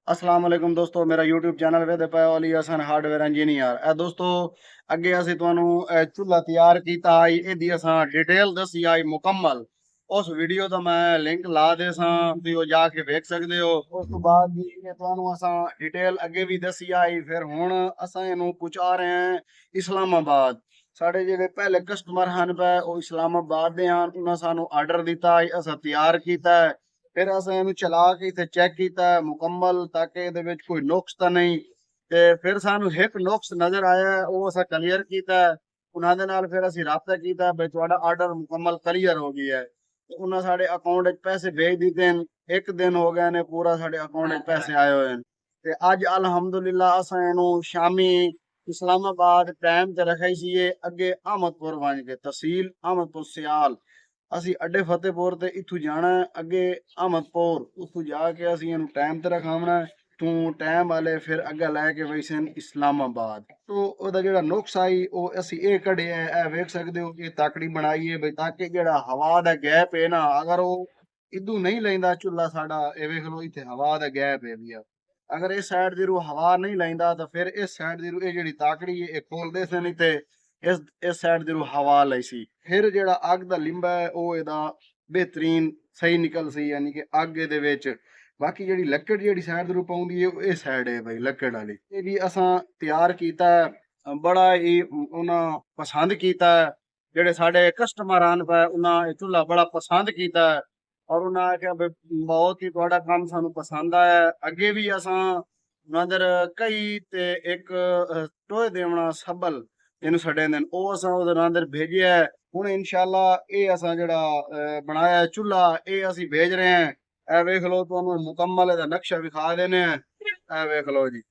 अस्सलाम वालेकुम दोस्तों, मेरा YouTube चैनल वे पे अली हसन हार्डवेयर इंजीनियर ए दोस्तों। अगे ਅਸੀਂ ਤੁਹਾਨੂੰ ਚੁੱਲ੍ਹਾ ਤਿਆਰ ਕੀਤਾ ਆਈ ਇਹਦੀ ਅਸਾਂ ਡਿਟੇਲ ਦੱਸੀ ਆਈ ਮੁਕੰਮਲ। ਉਸ ਵੀਡੀਓ ਦਾ ਮੈਂ ਲਿੰਕ ਲਾ ਦੇ ਸਾਂ, ਤੁਸੀਂ ਉਹ ਜਾ ਕੇ ਵੇਖ ਸਕਦੇ ਹੋ। ਉਸ ਤੋਂ ਬਾਅਦ ਵੀ ਇਹ ਤੁਹਾਨੂੰ ਅਸਾਂ ਡਿਟੇਲ ਅੱਗੇ ਵੀ ਦੱਸੀ ਆਈ। ਫਿਰ ਹੁਣ ਅਸਾਂ ਇਹਨੂੰ ਪਹੁੰਚਾ ਰਹੇ ਹਾਂ ਇਸਲਾਮਾਬਾਦ। ਸਾਡੇ ਜਿਹੜੇ ਪਹਿਲੇ ਕਸਟਮਰ ਹਨ ਪਏ ਉਹ ਇਸਲਾਮਾਬਾਦ ਦੇ ਹਨ, ਉਹਨਾਂ ਸਾਨੂੰ ਆਰਡਰ ਦਿੱਤਾ, ਅਸਾਂ ਤਿਆਰ ਕੀਤਾ। ਫਿਰ ਅਸੀਂ ਇਹਨੂੰ ਚਲਾ ਕੇ ਇੱਥੇ ਚੈੱਕ ਕੀਤਾ ਮੁਕੰਮਲ, ਤਾਂ ਕਿ ਇਹਦੇ ਵਿੱਚ ਕੋਈ ਨੁਕਸ ਤਾਂ ਨਹੀਂ। ਤੇ ਫਿਰ ਸਾਨੂੰ ਇੱਕ ਨੁਕਸ ਨਜ਼ਰ ਆਇਆ, ਉਹ ਅਸੀਂ ਕਲੀਅਰ ਕੀਤਾ। ਉਹਨਾਂ ਦੇ ਨਾਲ ਫਿਰ ਅਸੀਂ ਰਾਬਤਾ ਕੀਤਾ ਵੀ ਤੁਹਾਡਾ ਆਰਡਰ ਮੁਕੰਮਲ ਕਲੀਅਰ ਹੋ ਗਿਆ ਹੈ। ਤੇ ਉਹਨਾਂ ਸਾਡੇ ਅਕਾਊਂਟ ਵਿੱਚ ਪੈਸੇ ਭੇਜ ਦਿੱਤੇ ਨੇ। ਇੱਕ ਦਿਨ ਹੋ ਗਏ ਨੇ ਪੂਰਾ ਸਾਡੇ ਅਕਾਊਂਟ ਵਿੱਚ ਪੈਸੇ ਆਏ ਹੋਏ ਨੇ। ਤੇ ਅੱਜ ਅਲਹਮਦੁਲਿल्लाह ਅਸਾਂ ਇਹਨੂੰ ਸ਼ਾਮੀ ਇਸਲਾਮਾਬਾਦ ਟਾਈਮ ਤੇ ਰੱਖੀ ਸੀਏ, ਅੱਗੇ ਅਹਿਮਦਪੁਰ ਵੰਜ ਕੇ, ਤਹਿਸੀਲ ਅਹਿਮਦਪੁਰ ਸਿਆਲ। ਅਸੀਂ ਅੱਡੇ ਫਤਿਹਪੁਰ ਤੇ ਇੱਥੋਂ ਜਾਣਾ ਹੈ, ਅੱਗੇ ਅਹਿਮਦਪੁਰ। ਉੱਥੋਂ ਜਾ ਕੇ ਅਸੀਂ ਇਹਨੂੰ ਟਾਈਮ ਤੇ ਰਖਾਉਣਾ ਹੈ। ਤੂੰ ਟਾਈਮ ਵਾਲੇ ਫਿਰ ਅੱਗੇ ਲੈ ਕੇ ਵੈਸੇ ਇਸਲਾਮਾਬਾਦ ਤੋਂ ਉਹਦਾ ਜਿਹੜਾ ਨੁਕਸ ਆਈ ਉਹ ਅਸੀਂ ਇਹ ਕੱਢਿਆ ਹੈ। ਇਹ ਵੇਖ ਸਕਦੇ ਹੋ ਕਿ ਤਾਕੜੀ ਬਣਾਈ ਹੈ ਬਈ, ਤਾਂ ਕਿ ਜਿਹੜਾ ਹਵਾ ਦਾ ਗੈਪ ਹੈ ਨਾ, ਅਗਰ ਉਹ ਇਦੋਂ ਨਹੀਂ ਲੈਂਦਾ ਚੁੱਲਾ ਸਾਡਾ, ਇਹ ਵੇਖ ਲਓ ਇੱਥੇ ਹਵਾ ਦਾ ਗੈਪ ਹੈ ਵੀ ਆ। ਅਗਰ ਇਸ ਸਾਈਡ ਦੀ ਰੂ ਹਵਾ ਨਹੀਂ ਲੈਂਦਾ ਤਾਂ ਫਿਰ ਇਸ ਸਾਈਡ ਦੀ ਰੂ ਇਹ ਜਿਹੜੀ ਤਾਕੜੀ ਹੈ ਇਹ ਖੋਲਦੇ ਸੀ, ਨਹੀਂ ਤੇ ਇਸ ਸਾਈਡ ਦੀ ਰੂ ਹਵਾ ਲਈ ਸੀ। ਫਿਰ ਜਿਹੜਾ ਅੱਗ ਦਾ ਲਿੰਬਾ ਹੈ ਉਹ ਇਹਦਾ ਬਿਹਤਰੀਨ ਸਹੀ ਨਿਕਲ ਸੀ, ਯਾਨੀ ਕਿ ਅੱਗ ਇਹਦੇ ਵਿੱਚ। ਬਾਕੀ ਜਿਹੜੀ ਲੱਕੜ ਜਿਹੜੀ ਸਾਈਡ ਦੇ ਰੂ ਪਾਉਂਦੀ ਹੈ ਉਹ ਇਹ ਸਾਈਡ ਹੈ ਬਈ ਲੱਕੜ ਵਾਲੀ। ਇਹ ਵੀ ਅਸਾਂ ਤਿਆਰ ਕੀਤਾ, ਬੜਾ ਹੀ ਉਹਨਾਂ ਪਸੰਦ ਕੀਤਾ। ਜਿਹੜੇ ਸਾਡੇ ਕਸਟਮਰ ਹਨ ਪਏ ਉਹਨਾਂ ਇਹ ਚੁੱਲ੍ਹਾ ਬੜਾ ਪਸੰਦ ਕੀਤਾ ਔਰ ਉਹਨਾਂ ਆਖਿਆ ਵੀ ਬਹੁਤ ਹੀ ਤੁਹਾਡਾ ਕੰਮ ਸਾਨੂੰ ਪਸੰਦ ਆਇਆ। ਅੱਗੇ ਵੀ ਅਸਾਂ ਉਹਨਾਂ ਅੰਦਰ ਕਈ ਤੇ ਇੱਕ ਟੋਏ ਦੇਵਣਾ ਸੱਬਲ ਇਹਨੂੰ ਛੱਡੇ ਨੇ, ਉਹ ਅਸਾਂ ਉਹਦੇ ਅੰਦਰ ਭੇਜਿਆ ਹੈ। ਹੁਣ ਇਨਸ਼ਾਅੱਲਾ ਇਹ ਅਸਾਂ ਜਿਹੜਾ ਬਣਾਇਆ ਚੁੱਲ੍ਹਾ ਇਹ ਅਸੀਂ ਭੇਜ ਰਹੇ ਹਾਂ। ਇਹ ਵੇਖ ਲਓ, ਤੁਹਾਨੂੰ ਮੁਕੰਮਲ ਇਹਦਾ ਨਕਸ਼ਾ ਵਿਖਾ ਦੇਣੇ ਆ। ਇਹ ਵੇਖ ਲਓ ਜੀ,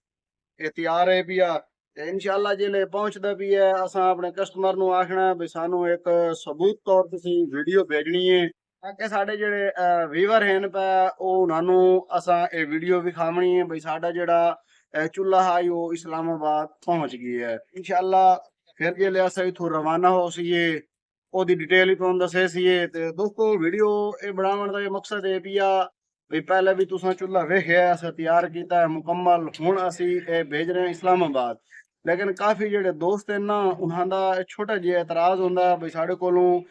ਇਹ ਤਿਆਰ ਹੈ ਪਿਆ। ਤੇ ਇਨਸ਼ਾਅੱਲਾ ਜਿਲੇ ਪਹੁੰਚਦਾ ਵੀ ਹੈ ਅਸਾਂ ਆਪਣੇ ਕਸਟਮਰ ਨੂੰ ਆਖਣਾ ਵੀ ਸਾਨੂੰ ਇੱਕ ਸਬੂਤ ਤੌਰ ਤੁਸੀਂ ਵੀਡੀਓ ਭੇਜਣੀ ਹੈ, ਤਾਂ ਕਿ ਸਾਡੇ ਜਿਹੜੇ ਵੀਵਰ ਹਨ ਪਏ ਉਹ ਉਹਨਾਂ ਨੂੰ ਅਸਾਂ ਇਹ ਵੀਡੀਓ ਵਿਖਾਵਣੀ ਹੈ ਬਈ ਸਾਡਾ ਜਿਹੜਾ ਚੁੱਲ੍ਹਾ ਹੈ ਉਹ ਇਸਲਾਮਾਬਾਦ ਪਹੁੰਚ ਗਈ ਹੈ। ਇਨਸ਼ਾਅੱਲਾ ਫਿਰ ਜਿਲੇ ਅਸਾਂ ਇਥੋਂ ਰਵਾਨਾ ਹੋ ਸੀਏ ਉਹਦੀ ਡਿਟੇਲ ਹੀ ਤੁਹਾਨੂੰ ਦੱਸੇ ਸੀਏ। ਤੇ ਦੋਸਤੋ ਵੀਡੀਓ ਇਹ ਬਣਾਉਣ ਦਾ ਇਹ ਮਕਸਦ ਇਹ ਵੀ ਆ ਵੀ ਪਹਿਲੇ ਵੀ ਤੁਸੀਂ ਚੁੱਲ੍ਹਾ ਵੇਖਿਆ, ਅਸੀਂ ਤਿਆਰ ਕੀਤਾ ਹੈ ਮੁਕੰਮਲ। ਹੁਣ ਅਸੀਂ ਇਹ ਭੇਜ ਰਹੇ ਹਾਂ ਇਸਲਾਮਾਬਾਦ। ਲੇਕਿਨ ਕਾਫੀ ਜਿਹੜੇ ਦੋਸਤ ਹਨ ਨਾ, ਉਹਨਾਂ ਦਾ ਛੋਟਾ ਜਿਹਾ ਇਤਰਾਜ਼ ਹੁੰਦਾ ਵੀ ਸਾਡੇ ਕੋਲੋਂ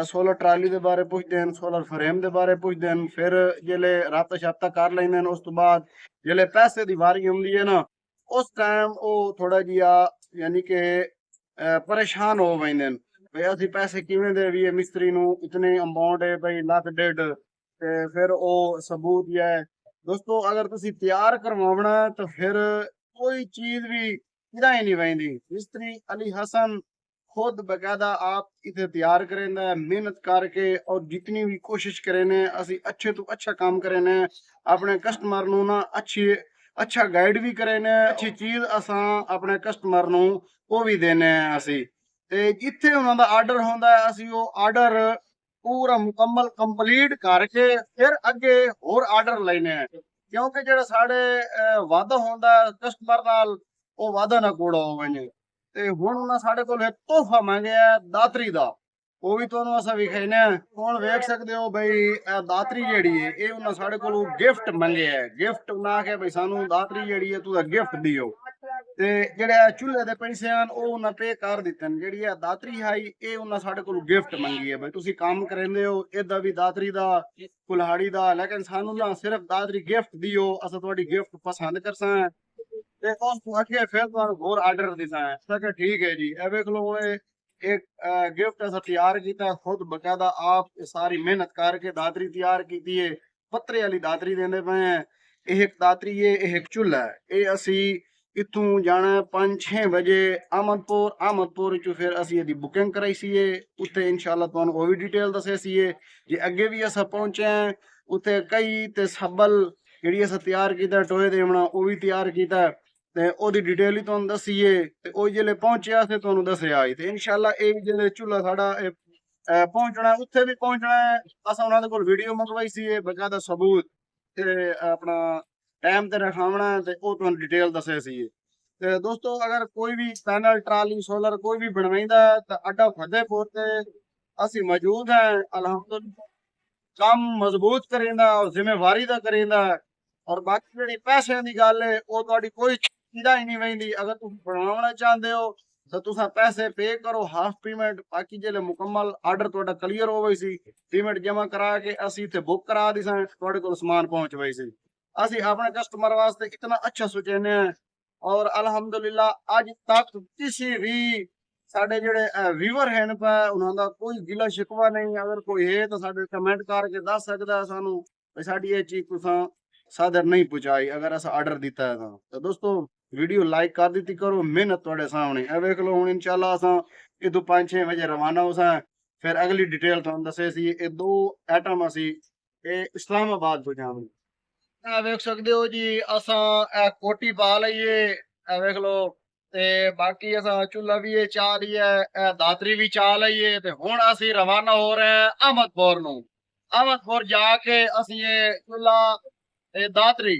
ਸੋਲਰ ਟਰਾਲੀ ਦੇ ਬਾਰੇ ਪੁੱਛਦੇ ਹਨ, ਸੋਲਰ ਫਰੇਮ ਦੇ ਬਾਰੇ ਪੁੱਛਦੇ ਹਨ। ਫਿਰ ਜਿਹੜੇ ਰਾਬਤਾ ਸ਼ਾਬਤਾ ਕਰ ਲੈਂਦੇ ਨੇ, ਉਸ ਤੋਂ ਬਾਅਦ ਜਿਹੜੇ ਪੈਸੇ ਦੀ ਵਾਰੀ ਹੁੰਦੀ ਹੈ ਨਾ, ਉਸ ਟਾਈਮ ਉਹ ਥੋੜਾ ਜਿਹਾ ਯਾਨੀ ਕਿ ਪਰੇਸ਼ਾਨ ਹੋ ਜਾਂਦੇ ਨੇ ਵੀ ਅਸੀਂ ਪੈਸੇ ਕਿਵੇਂ ਦੇਈਏ ਮਿਸਤਰੀ ਨੂੰ, ਇਤਨੇ ਅਮਾਉਂਟ ਹੈ ਬਈ ਲੱਖ ਡੇਢ। ਤੇ ਫਿਰ ਉਹ ਸਬੂਤ ਹੀ ਹੈ ਦੋਸਤੋ, ਅਗਰ ਤੁਸੀਂ ਤਿਆਰ ਕਰਵਾਉਣਾ ਤਾਂ ਫਿਰ ਕੋਈ ਚੀਜ਼ ਵੀ ਕਿਰਾਏ नहीं वही मिस्त्री अली हसन खुद बकायदा आप इसे तैयार करें मेहनत करके और जितनी भी कोशिश करें असी अच्छे तो अच्छा काम करें अपने कस्टमर नु ना अच्छा गाइड भी करें, अच्छी चीज असा अपने कस्टमर नु वो भी देने असी। ते जिथे उन्होंने आर्डर होंदा है असी वो आर्डर पूरा मुकम्मल कंप्लीट करके फिर अगे होर आर्डर लेने हैं, क्योंकि जो साढ़े वादा होंदा कस्टमर नाल ਉਹ ਵਾਦਾ ਨਾ ਕੂੜਾ ਹੋਵੇ ਨੇ। ਤੇ ਹੁਣ ਉਹਨਾਂ ਸਾਡੇ ਕੋਲ ਇੱਕ ਤੋਹਫਾ ਮੰਗਿਆ ਦਾਤਰੀ ਦਾ, ਉਹ ਵੀ ਤੁਹਾਨੂੰ ਅਸਾਂ ਵਿਖਾਇਨੇ। ਹੁਣ ਵੇਖ ਸਕਦੇ ਹੋ ਬਈ ਇਹ ਦਾਤਰੀ ਜਿਹੜੀ ਹੈ ਇਹ ਉਹਨਾਂ ਸਾਡੇ ਕੋਲੋਂ ਗਿਫਟ ਮੰਗਿਆ ਹੈ। ਗਿਫਟ ਉਹਨਾਂ ਆਖਿਆ ਬਈ ਸਾਨੂੰ ਦਾਤਰੀ ਜਿਹੜੀ ਹੈ ਤੂੰ ਗਿਫਟ ਦਿਓ। ਤੇ ਜਿਹੜੇ ਚੁੱਲ੍ਹੇ ਦੇ ਪੈਸੇ ਹਨ ਉਹ ਉਹਨਾਂ ਪੇ ਕਰ ਦਿੱਤੇ ਨੇ। ਜਿਹੜੀ ਇਹ ਦਾਤਰੀ ਹੈ ਇਹ ਉਹਨਾਂ ਸਾਡੇ ਕੋਲੋਂ ਗਿਫਟ ਮੰਗੀ ਹੈ ਬਈ ਤੁਸੀਂ ਕੰਮ ਕਰਿੰਦੇ ਹੋ ਇਹਦਾ ਵੀ ਦਾਤਰੀ ਦਾ ਕੁल्हाड़ी ਦਾ, ਲੇਕਿਨ ਸਾਨੂੰ ਨਾ ਸਿਰਫ ਦਾਤਰੀ ਗਿਫਟ ਦਿਓ, ਅਸਾਂ ਤੁਹਾਡੀ ਗਿਫਟ ਪਸੰਦ ਕਰਸਾਂ। ਤੇ ਉਸ ਤੋਂ ਅੱਗੇ ਫਿਰ ਤੁਹਾਨੂੰ ਹੋਰ ਆਰਡਰ ਦਿੱਤਾ ਹੈ। ਤਾਂ ਕਿ ਠੀਕ ਹੈ ਜੀ, ਇਹ ਵੇਖ ਲਓ ਇਹ ਇੱਕ ਗਿਫਟ ਅਸਾਂ ਤਿਆਰ ਕੀਤਾ ਖੁਦ ਬਕਾਇਦਾ ਆਪ ਸਾਰੀ ਮਿਹਨਤ ਕਰਕੇ ਦਾਤਰੀ ਤਿਆਰ ਕੀਤੀ ਹੈ। ਪੱਤਰੇ ਵਾਲੀ ਦਾਤਰੀ ਦਿੰਦੇ ਪਏ ਹੈ। ਇਹ ਇੱਕ ਦਾਤਰੀ ਹੈ, ਇਹ ਇੱਕ ਚੁੱਲ੍ਹਾ ਹੈ। ਇਹ ਅਸੀਂ ਇੱਥੋਂ ਜਾਣਾ 5-6 ਵਜੇ ਅਹਿਮਦਪੁਰ ਚੋਂ ਫਿਰ ਅਸੀਂ ਇਹਦੀ ਬੁਕਿੰਗ ਕਰਾਈ ਸੀਏ। ਉੱਥੇ ਇਨਸ਼ਾਅੱਲਾ ਤੁਹਾਨੂੰ ਉਹ ਵੀ ਡਿਟੇਲ ਦੱਸੇ ਸੀਏ। ਜੇ ਅੱਗੇ ਵੀ ਅਸਾਂ ਪਹੁੰਚੇ ਉੱਥੇ ਕਈ ਤੇ ਸੱਬਲ ਜਿਹੜੀ ਅਸਾਂ ਤਿਆਰ ਕੀਤਾ ਟੋਏ ਦੇਵਣਾ ਉਹ ਵੀ ਤਿਆਰ ਕੀਤਾ ਤੇ ਉਹਦੀ ਡਿਟੇਲ ਹੀ ਤੁਹਾਨੂੰ ਦੱਸੀਏ। ਤੇ ਉਹ ਜਿਹੜੇ ਪਹੁੰਚਿਆ ਤੇ ਤੁਹਾਨੂੰ ਦੱਸਿਆ ਤੇ ਇਨਸ਼ਾਅੱਲਾ ਇਹ ਜਿਹੜੇ ਚੁੱਲ੍ਹਾ ਸਾਡਾ ਪਹੁੰਚਣਾ ਉੱਥੇ ਵੀ ਪਹੁੰਚਣਾ ਹੈ। ਅਸਾਂ ਉਹਨਾਂ ਦੇ ਕੋਲ ਵੀਡੀਓ ਮੰਗਵਾਈ ਸੀ ਬਕਾਇਦਾ ਸਬੂਤ ਤੇ ਆਪਣਾ ਟਾਈਮ ਤੇ ਰਖਾਵਣਾ ਤੇ ਉਹ ਤੁਹਾਨੂੰ ਡਿਟੇਲ ਦੱਸੇ ਸੀ। ਤੇ ਦੋਸਤੋ ਅਗਰ ਕੋਈ ਵੀ ਪੈਨਲ ਟਰਾਲੀ ਸੋਲਰ ਕੋਈ ਵੀ ਬਣਵਾਈਂਦਾ ਤਾਂ ਅੱਡਾ ਫਤਿਹਪੁਰ ਤੇ ਅਸੀਂ ਮੌਜੂਦ ਹਾਂ। ਅਲਹਮਦੁਲਿल्लाह काम मजबूत करेंदा और जिम्मेवारी दा करेंदा। ਔਰ ਬਾਕੀ ਜਿਹੜੀ ਪੈਸਿਆਂ ਦੀ ਗੱਲ ਹੈ ਉਹ ਤੁਹਾਡੀ ਕੋਈ ਚੀਜ਼ਾਂ ਹੀ ਨਹੀਂ ਵਹਿੰਦੀ। ਅਗਰ ਤੁਸੀਂ ਬਣਾਉਣਾ ਚਾਹੁੰਦੇ ਹੋ ਤਾਂ ਤੁਸੀਂ ਪੈਸੇ ਪੇ ਕਰੋ ਹਾਫ ਪੇਮੈਂਟ, ਬਾਕੀ ਜਿਹੜੇ ਮੁਕੰਮਲ ਆਰਡਰ ਤੁਹਾਡਾ ਕਲੀਅਰ ਹੋ ਗਈ ਸੀ ਪੇਮੈਂਟ ਜਮ੍ਹਾਂ ਕਰਾ ਕੇ ਅਸੀਂ ਇੱਥੇ ਬੁੱਕ ਕਰਾ ਦੀ ਸਾਂ, ਤੁਹਾਡੇ ਕੋਲ ਸਮਾਨ ਪਹੁੰਚ ਗਈ ਸੀ। ਅਸੀਂ ਆਪਣੇ ਕਸਟਮਰ ਵਾਸਤੇ ਇਤਨਾ ਅੱਛਾ ਸੋਚਨੇ ਆ ਔਰ ਅਲਹਮਦੁਲਿਲਾ ਅੱਜ ਤੱਕ ਕਿਸੇ ਵੀ ਸਾਡੇ ਜਿਹੜੇ ਵੀਵਰ ਹਨ ਪਾ ਉਹਨਾਂ ਦਾ ਕੋਈ ਗਿਲਾ ਸ਼ਿਕਵਾ ਨਹੀਂ। ਅਗਰ ਕੋਈ ਹੈ ਤਾਂ ਸਾਡੇ ਕਮੈਂਟ ਕਰਕੇ ਦੱਸ ਸਕਦਾ ਸਾਨੂੰ ਵੀ ਸਾਡੀ ਇਹ ਚੀਜ਼ ਤੁਸੀਂ ਸਾਦਰ ਨਹੀਂ ਪਹੁੰਚਾਈ ਅਗਰ ਅਸਾਂ ਆਰਡਰ ਦਿੱਤਾ ਹੈ ਤਾਂ ਦੋਸਤੋ ਵੀਡੀਓ ਲਾਈਕ ਕਰ ਦਿੱਤੀ ਕਰੋ। ਮਿਹਨਤ ਤੁਹਾਡੇ ਸਾਹਮਣੇ ਇਹ ਵੇਖ ਲਓ। ਹੁਣ ਇਨਸ਼ਾਅੱਲਾ ਅਸਾਂ ਇਦੋਂ 5-6 ਵਜੇ ਰਵਾਨਾ ਹੋਸਾਂ। ਫਿਰ ਅਗਲੀ ਡਿਟੇਲ ਤੁਹਾਨੂੰ ਦੱਸੇ ਸੀ ਇਹ ਦੋ ਆਈਟਮ ਅਸੀਂ ਇਹ ਇਸਲਾਮਾਬਾਦ ਪਹੁੰਚਾਵਾਂਗੇ। ਇਹ ਵੇਖ ਸਕਦੇ ਹੋ ਜੀ ਅਸਾਂ ਇਹ ਕੋਟੀ ਪਾ ਲਈਏ ਇਹ ਵੇਖ ਲਓ ਤੇ ਬਾਕੀ ਅਸਾਂ ਚੁੱਲਾ ਵੀ ਇਹ ਚਾਹ ਲਈ ਹੈ, ਇਹ ਦਾਤਰੀ ਵੀ ਚਾਹ ਲਈਏ ਤੇ ਹੁਣ ਅਸੀਂ ਰਵਾਨਾ ਹੋ ਰਹੇ ਹਾਂ ਅਹਿਮਦਪੁਰ ਨੂੰ। ਅਹਿਮਦਪੁਰ ਜਾ ਕੇ ਅਸੀਂ ਇਹ ਚੁੱਲਾ ਤੇ ਦਾਤਰੀ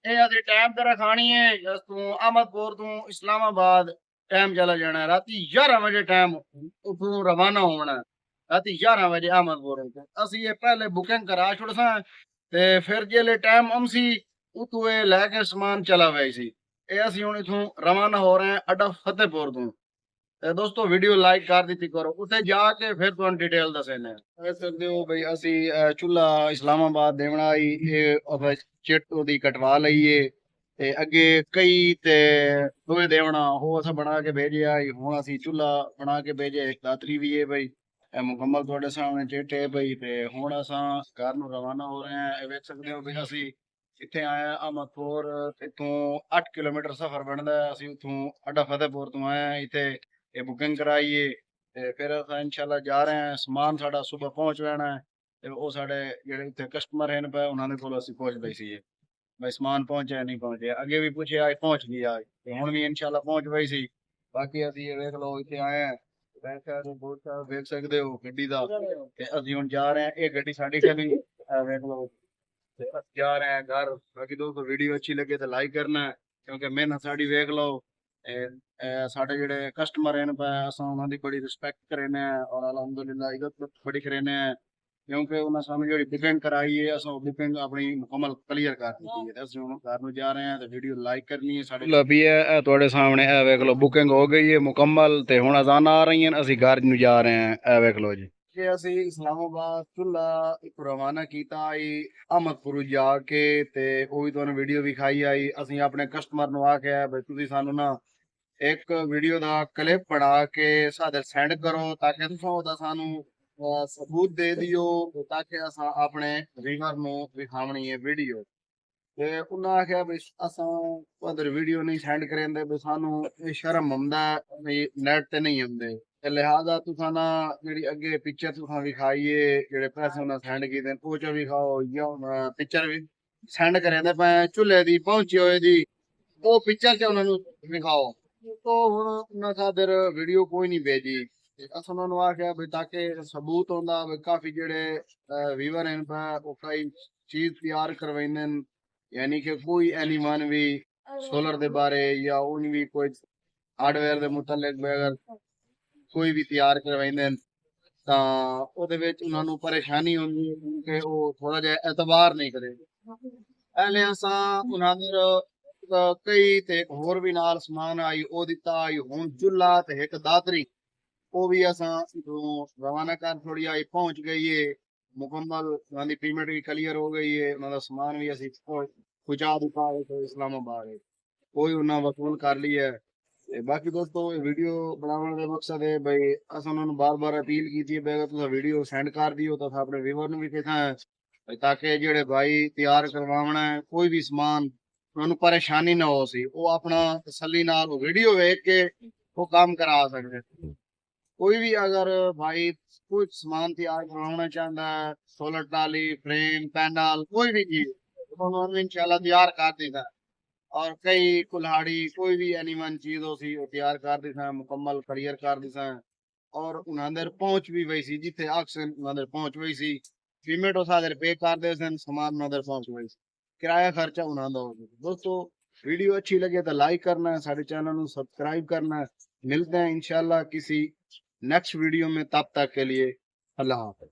ਇਹ ਅਸੀਂ ਟਾਈਮ ਤੇ ਰਖਾਣੀ ਹੈ। ਇਸ ਤੋਂ ਅਹਿਮਦਪੁਰ ਤੋਂ ਇਸਲਾਮਾਬਾਦ ਟਾਈਮ ਚਲਾ ਜਾਣਾ ਹੈ ਰਾਤੀ 11 ਵਜੇ ਟਾਈਮ ਉਥੋਂ ਰਵਾਨਾ ਹੋਣਾ ਰਾਤੀ 11 ਵਜੇ ਅਹਿਮਦਪੁਰ। ਅਸੀਂ ਇਹ ਪਹਿਲੇ ਬੁਕਿੰਗ ਕਰਾ ਛੁੜਸਾਂ ਤੇ ਫਿਰ ਜਿਹੜੇ ਟਾਈਮ ਸੀ ਉਤੋਂ ਇਹ ਲੈ ਕੇ ਸਮਾਨ ਚਲਾ ਵਈ ਸੀ। ਇਹ ਅਸੀਂ ਹੁਣ ਇਥੋਂ ਰਵਾਨਾ ਹੋ ਰਹੇ ਹਾਂ ਅੱਡਾ ਫਤਿਹਪੁਰ ਤੋਂ। ਤੇ ਦੋਸਤੋ ਵੀਡੀਓ ਲਾਈਕ ਕਰ ਦਿੱਤੀ ਕਰੋ, ਉੱਥੇ ਜਾ ਕੇ ਫਿਰ ਤੁਹਾਨੂੰ ਡਿਟੇਲ ਦੱਸਣੇ ਦੇਖ ਸਕਦੇ ਹੋ ਬਈ ਅਸੀਂ ਚੁੱਲਾ ਇਸਲਾਮਾਬਾਦ ਦੇਵਣਾ ਇਹ ਚਿੱਟ ਉਹਦੀ ਕਟਵਾ ਲਈਏ ਤੇ ਅੱਗੇ ਕਈ ਤੇ ਦੋਏ ਦੇਵਣਾ ਉਹ ਅਸਾਂ ਬਣਾ ਕੇ ਭੇਜਿਆ। ਹੁਣ ਅਸੀਂ ਚੁੱਲਾ ਬਣਾ ਕੇ ਭੇਜਿਆ, ਇੱਕ ਦਾਤਰੀ ਵੀ ਹੈ ਬਈ ਇਹ ਮੁਕੰਮਲ ਤੁਹਾਡੇ ਸਾਹਮਣੇ ਚਿੱਟ ਹੈ ਬਈ। ਤੇ ਹੁਣ ਅਸਾਂ ਘਰ ਨੂੰ ਰਵਾਨਾ ਹੋ ਰਹੇ ਹਾਂ। ਇਹ ਵੇਖ ਸਕਦੇ ਹੋ ਵੀ ਅਸੀਂ ਇੱਥੇ ਆਇਆ ਅਹਿਮਦਪੁਰ ਇੱਥੋਂ 8 ਕਿਲੋਮੀਟਰ ਸਫ਼ਰ ਬਣਦਾ। ਅਸੀਂ ਉੱਥੋਂ ਅੱਡਾ ਫਤਿਹਪੁਰ ਤੋਂ ਆਏ ਇੱਥੇ ਇਹ ਬੁਕਿੰਗ ਕਰਾਈਏ ਤੇ ਫਿਰ ਅਸਾਂ ਇਨਸ਼ਾਅੱਲਾ ਜਾ ਰਹੇ ਹਾਂ। ਸਮਾਨ ਸਾਡਾ ਸਵੇਰ ਪਹੁੰਚ ਜਾਣਾ ਹੈ ਤੇ ਉਹ ਸਾਡੇ ਜਿਹੜੇ ਇੱਥੇ ਕਸਟਮਰ ਹਨ ਪਏ ਉਹਨਾਂ ਦੇ ਕੋਲ ਅਸੀਂ ਪਹੁੰਚ ਗਏ ਸੀ ਬਈ ਸਮਾਨ ਪਹੁੰਚਿਆ ਨਹੀਂ ਪਹੁੰਚਿਆ। ਅੱਗੇ ਵੀ ਪੁੱਛਿਆ ਪਹੁੰਚ ਗਿਆ ਤੇ ਹੁਣ ਵੀ ਇਨਸ਼ਾਅੱਲਾ ਪਹੁੰਚ ਗਈ ਸੀ। ਬਾਕੀ ਅਸੀਂ ਇਹ ਵੇਖ ਲਓ ਇੱਥੇ ਆਏ ਹਾਂ ਬਹੁਤ ਸਾਰਾ ਵੇਖ ਸਕਦੇ ਹੋ ਗੱਡੀ ਦਾ ਤੇ ਅਸੀਂ ਹੁਣ ਜਾ ਰਹੇ ਹਾਂ। ਇਹ ਗੱਡੀ ਸਾਡੀ ਖੜੀ ਵੇਖ ਲਓ ਤੇ ਅਸੀਂ ਜਾ ਰਹੇ ਹਾਂ ਘਰ। ਬਾਕੀ ਦੋਸਤੋ ਵੀਡੀਓ ਅੱਛੀ ਲੱਗੇ ਤਾਂ ਲਾਈਕ ਕਰਨਾ ਕਿਉਂਕਿ ਮਿਹਨਤ ਸਾਡੀ ਵੇਖ ਲਓ। ਸਾਡੇ ਜਿਹੜੇ ਕਸਟਮਰ ਹਨ ਅਸਾਂ ਉਹਨਾਂ ਦੀ ਬੜੀ ਰਿਸਪੈਕਟ ਕਰਨੇ ਔਰ ਅਲਹਮਦੁਲਿਲਾ ਇੱਜ਼ਤ ਬੜੀ ਕਰਨੇ ਕਿਉਂਕਿ ਉਹਨਾਂ ਸਾਨੂੰ ਜਿਹੜੀ ਬੁਕਿੰਗ ਕਰਾਈ ਹੈ ਅਸਾਂ ਬੁਕਿੰਗ ਆਪਣੀ ਮੁਕੰਮਲ ਕਲੀਅਰ ਕਰ ਦਿੱਤੀ ਹੈ। ਅਸੀਂ ਹੁਣ ਘਰ ਨੂੰ ਜਾ ਰਹੇ ਹਾਂ ਤੇ ਵੀਡੀਓ ਲਾਈਕ ਕਰਨੀ ਹੈ। ਸਾਡੇ ਲੱਭੀ ਹੈ ਤੁਹਾਡੇ ਸਾਹਮਣੇ ਇਹ ਵੇਖ ਲਓ ਬੁਕਿੰਗ ਹੋ ਗਈ ਹੈ ਮੁਕੰਮਲ ਤੇ ਹੁਣ ਅਜ਼ਾਨਾਂ ਆ ਰਹੀਆਂ ਅਸੀਂ ਘਰ ਨੂੰ ਜਾ ਰਹੇ ਹਾਂ। ਇਹ ਵੇਖ ਲਓ ਜੀ ਕਿ ਅਸੀਂ ਇਸਲਾਮਾਬਾਦ ਚੁੱਲਾ ਇੱਕ ਰਵਾਨਾ ਕੀਤਾ ਆਈ ਅਹਿਮਦਪੁਰ ਜਾ ਕੇ ਤੇ ਉਹ ਵੀ ਤੁਹਾਨੂੰ ਵੀਡੀਓ ਵਿਖਾਈ ਆਈ। ਅਸੀਂ ਆਪਣੇ ਕਸਟਮਰ ਨੂੰ ਆ ਕੇ ਬਈ ਤੁਸੀਂ ਸਾਨੂੰ ਨਾ ਇੱਕ ਵੀਡੀਓ ਦਾ ਕਲਿੱਪ ਬਣਾ ਕੇ ਸਾਡੇ ਸੈਂਡ ਕਰੋ ਤਾਂ ਕਿ ਤੁਸੀਂ ਉਹਦਾ ਸਾਨੂੰ ਸਬੂਤ ਦੇ ਦਿਓ ਤਾਂ ਕਿ ਅਸਾਂ ਆਪਣੇ ਵੀਵਰ ਨੂੰ ਵਿਖਾਵਣੀ ਹੈ ਵੀਡੀਓ। ਤੇ ਉਹਨਾਂ ਆਖਿਆ ਵੀ ਅਸਾਂ ਉਧਰ ਵੀਡੀਓ ਨਹੀਂ ਸੈਂਡ ਕरेंदे ਵੀ ਸਾਨੂੰ ਇਹ ਸ਼ਰਮ ਆਉਂਦਾ ਵੀ ਨੈਟ ਤੇ ਨਹੀਂ ਆਉਂਦੇ ਤੇ ਲਿਹਾਜ਼ਾ ਤੁਸੀਂ ਨਾ ਜਿਹੜੀ ਅੱਗੇ ਪਿਕਚਰ ਤੁਸੀਂ ਵਿਖਾਈਏ ਜਿਹੜੇ ਪੈਸੇ ਉਹਨਾਂ ਸੈਂਡ ਕੀਤੇ ਉਹ ਚ ਵਿਖਾਓ ਜਾਂ ਪਿਕਚਰ ਵੀ ਸੈਂਡ ਕरेंदे ਪਏ ਚੁੱਲ੍ਹੇ ਦੀ ਪਹੁੰਚੀ ਹੋਏ ਦੀ ਉਹ ਪਿਕਚਰ ਚ ਉਹਨਾਂ ਨੂੰ ਵਿਖਾਓ। तो हुण उन्हां खातिर वीडियो कोई नहीं भेजी अस उन्होंने आख्या भी ताकि सबूत होंदा भी काफी जेड़े व्यूअर हैं वो कई चीज तैयार करवाइंदे यानी कि कोई एनिमन भी सोलर दे बारे या उन भी कोई हार्डवेयर दे मुतल्लिक अगर कोई भी तैयार करवाइंदे तां ओहदे विच उन्हां नूं परेशानी होंदी कि वो थोड़ा जिहा एतबार नहीं करे पहले असां उन्हां दे कई ते होर भी नाल समान आई ओ दिता आई हुण चुल्ला ते एक दातरी वो भी असां रवाना कर थोड़ी आई पहुंच गई है मुकम्मल उन्हां पेमेंट भी क्लियर हो गई है उन्हां समान भी असीं पहुंचा दिता है तो इस्लामाबाद कोई उन्हां वसूल कर लिया है। बाकी दोस्तों वीडियो बनाने का मकसद है भाई अस उन्होंने बार बार अपील की थी भाई अगर तुम वीडियो सेंड कर दियो तो अपने व्यूअर भी कहना है ताकि जेड़े भाई तैयार करवाना है कोई भी समान उन्होंने परेशानी ना हो सी वो अपना तसल्ली नाल वीडियो देख के वो काम करा सकते। कोई भी अगर भाई कोई सामान तैयार करवाना चाहता है सोलर टाली फ्रेम पैनल कोई भी चीज उन्होंने इंशाल्लाह तैयार कर देता है और कई कुल्हाड़ी कोई भी एनिमल चीज हो सी वो तैयार कर देता है मुकम्मल क्लियर कर देता है और उन्हां पहुंच भी वही सी जिथे अक्सर उन्हां पहुंच वही सी पेमेंट उस पे कर दे सामान उन्हां पहुंच वही किराया खर्चा उन्हां दा होगा। दोस्तों वीडियो अच्छी लगे तो लाइक करना है साडे चैनल को सब्सक्राइब करना है। मिलते हैं इंशाल्लाह किसी नेक्स्ट वीडियो में तब तक के लिए अल्लाह हाफ़िज़।